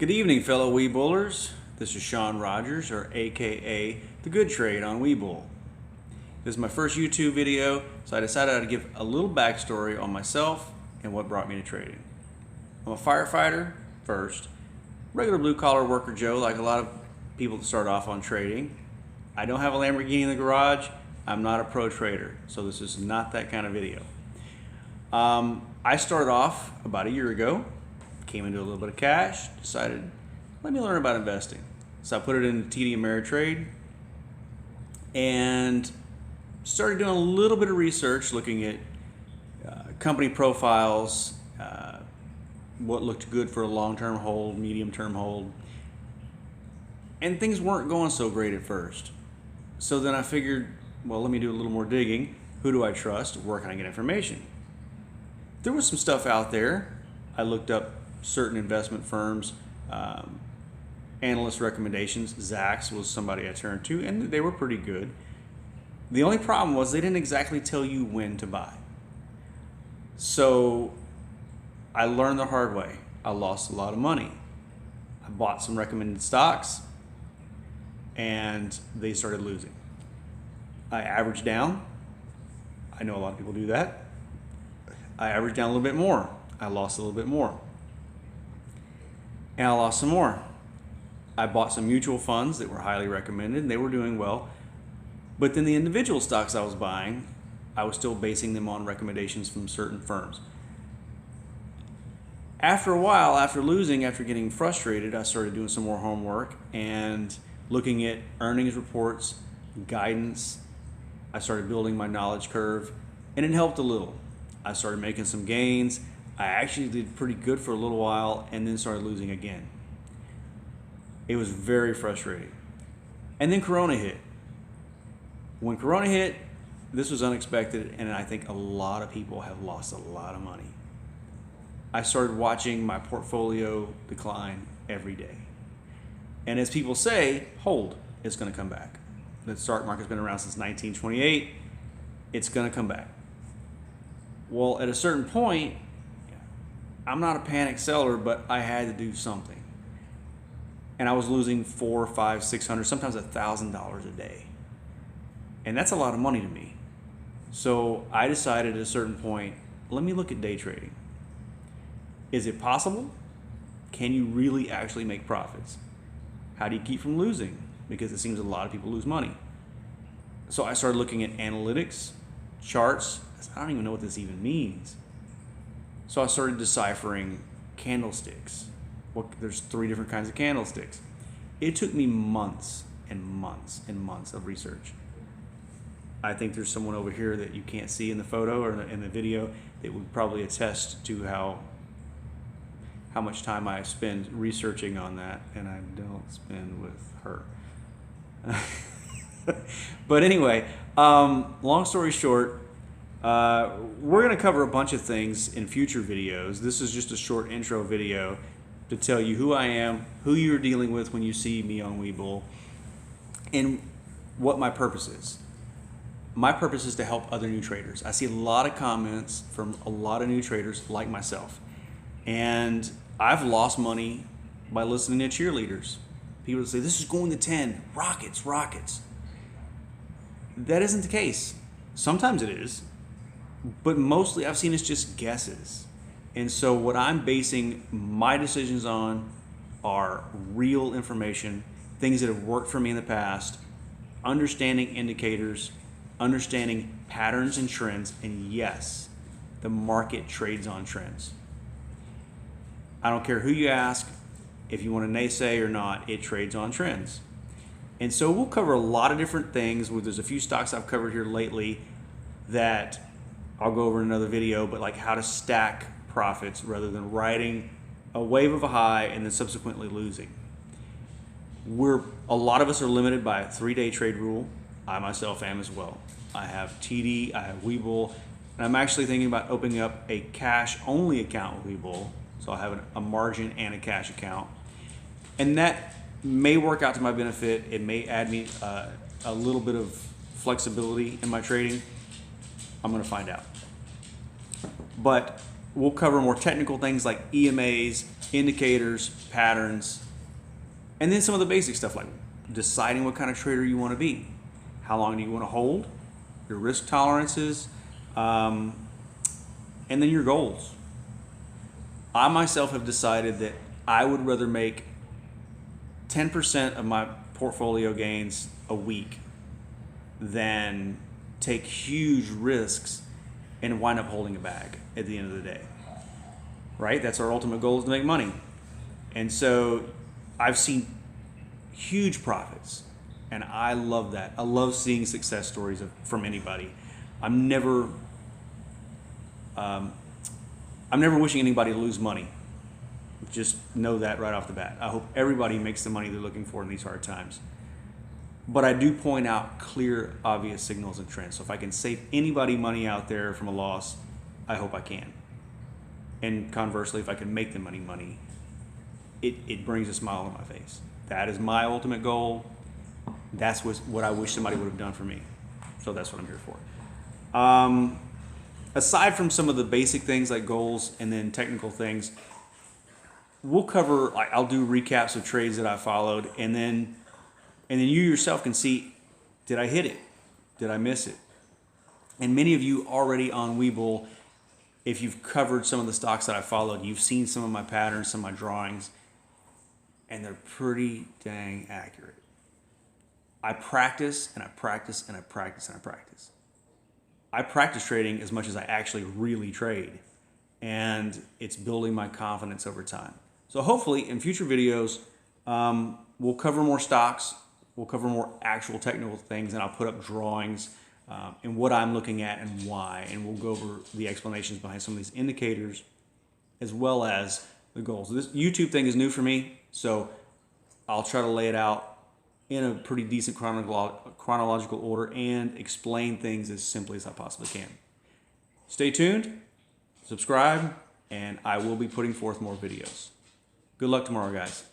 Good evening, fellow Webullers. This is Sean Rogers, or AKA The Good Trade on Webull. This is my first YouTube video, so I decided I'd give a little backstory on myself and what brought me to trading. I'm a firefighter first, regular blue-collar worker Joe, like a lot of people that start off on trading. I don't have a Lamborghini in the garage. I'm not a pro trader, so this is not that kind of video. I started off about a year ago, came into a little bit of cash, decided, let me learn about investing. So I put it into TD Ameritrade and started doing a little bit of research, looking at company profiles, what looked good for a long-term hold, medium-term hold, and things weren't going so great at first. So then I figured, well, let me do a little more digging. Who do I trust? Where can I get information? There was some stuff out there. I looked up certain investment firms, analyst recommendations. Zacks was somebody I turned to, and they were pretty good. The only problem was they didn't exactly tell you when to buy. So I learned the hard way. I lost a lot of money. I bought some recommended stocks, and they started losing. I averaged down. I know a lot of people do that. I averaged down a little bit more. I lost a little bit more. And I lost some more. I bought some mutual funds that were highly recommended, and they were doing well. But then the individual stocks I was buying, I was still basing them on recommendations from certain firms. After a while, after losing, after getting frustrated, I started doing some more homework and looking at earnings reports, guidance. I started building my knowledge curve, and it helped a little. I started making some gains. I actually did pretty good for a little while and then started losing again. It was very frustrating. And then Corona hit. When Corona hit, this was unexpected, and I think a lot of people have lost a lot of money. I started watching my portfolio decline every day. And as people say, hold, it's going to come back. The stock market's been around since 1928. It's going to come back. Well, at a certain point, I'm not a panic seller, but I had to do something. And I was losing $400, $500, $600, sometimes $1,000 a day. And that's a lot of money to me. So I decided at a certain point, let me look at day trading. Is it possible? Can you really actually make profits? How do you keep from losing? Because it seems a lot of people lose money. So I started looking at analytics, charts. I don't even know what this even means. So I started deciphering candlesticks. There's 3 different kinds of candlesticks. It took me months and months and months of research. I think there's someone over here that you can't see in the photo or in the video that would probably attest to how much time I spend researching on that, and I don't spend with her. But anyway, long story short, we're going to cover a bunch of things in future videos. This is just a short intro video to tell you who I am, who you're dealing with when you see me on Webull, and what my purpose is. My purpose is to help other new traders. I see a lot of comments from a lot of new traders like myself, and I've lost money by listening to cheerleaders. People say, this is going to 10, rockets, rockets. That isn't the case. Sometimes it is. But mostly I've seen it's just guesses. And so what I'm basing my decisions on are real information, things that have worked for me in the past, understanding indicators, understanding patterns and trends, and yes, the market trades on trends. I don't care who you ask, if you want to naysay or not, it trades on trends. And so we'll cover a lot of different things. There's a few stocks I've covered here lately that I'll go over in another video, but like how to stack profits rather than riding a wave of a high and then subsequently losing. A lot of us are limited by a 3-day trade rule. I myself am as well. I have TD, I have Webull, and I'm actually thinking about opening up a cash-only account with Webull. So I'll have a margin and a cash account. And that may work out to my benefit. It may add me a little bit of flexibility in my trading. I'm going to find out. But We'll cover more technical things like EMAs, indicators, patterns, and then some of the basic stuff like deciding what kind of trader you want to be. How long do you want to hold? Your risk tolerances, and then your goals. I myself have decided that I would rather make 10% of my portfolio gains a week than take huge risks and wind up holding a bag at the end of the day. Right? That's our ultimate goal, is to make money. And so I've seen huge profits, and I love that. I love seeing success stories from anybody. I'm never wishing anybody to lose money. Just know that right off the bat. I hope everybody makes the money they're looking for in these hard times. But I do point out clear, obvious signals and trends. So if I can save anybody money out there from a loss, I hope I can. And conversely, if I can make them money, it brings a smile on my face. That is my ultimate goal. That's what I wish somebody would have done for me. So that's what I'm here for. Aside from some of the basic things like goals and then technical things, we'll cover, I'll do recaps of trades that I followed, and then you yourself can see, did I hit it? Did I miss it? And many of you already on Webull, if you've covered some of the stocks that I followed, you've seen some of my patterns, some of my drawings, and they're pretty dang accurate. I practice and I practice and I practice and I practice. I practice trading as much as I actually really trade, and it's building my confidence over time. So hopefully in future videos, we'll cover more stocks, we'll cover more actual technical things, and I'll put up drawings and what I'm looking at and why, and we'll go over the explanations behind some of these indicators as well as the goals. This YouTube thing is new for me, so I'll try to lay it out in a pretty decent chronological order and explain things as simply as I possibly can. Stay tuned, subscribe, and I will be putting forth more videos. Good luck tomorrow, guys.